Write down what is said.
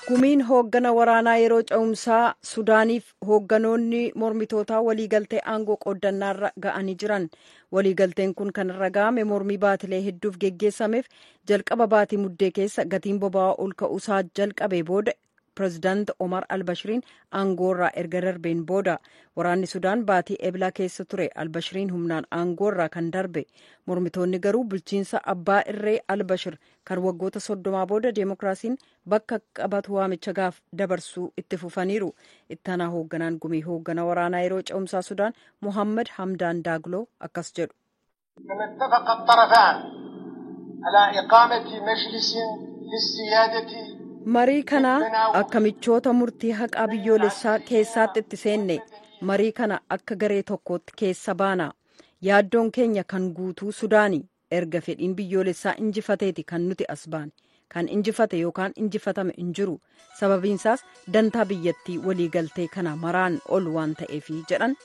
Gumiin hooggana waraanaa yeroo ce'umsaa Sudaaniif hoogganoonni mormitootaa waliigaltee aangoo qooddannaarra ga'anii jiran. Waliigalteen kun kan irra ga'ame mormii baatilee hedduuf geggeessameef jalqaba baatii muddee keessa gatiin boba'aa ol ka'uusaa jalqabee booda pireezidaanti Omar Albashiriin aangoorraa erga darbeen booda. Waraanni Sudaan baatii eblaa keessa ture. Albashiriin humnaan aangoorraa kan darbe. Mormitoonni garuu bulchiinsa abbaa irree Albashir kan waggoota 30 booda deemokiraasiin bakka qabatu waamicha gaaf dabarsuu itti fufaniiru. Ittaanaa hoogganaan gumii hooggana waraanaa yeroo ce'umsaa Sudaan Mohammad Hamdaan Daagloo akkas jedhu. Marii kana akka michoota murtii haqaa biyyoolessaa keessaatti itti seenne. Marii kana akka garee tokkootti keessa baana. Yaaddoon keenya kan guutuu Sudaanii erga fedhiin biyyoolessaa injifateeti kan nuti as baane. Kan injifate yookaan injifatame hin jiru. Sababiinsaas dantaa biyyattii waliigaltee kana maraan ol waan ta'eefi jedhan.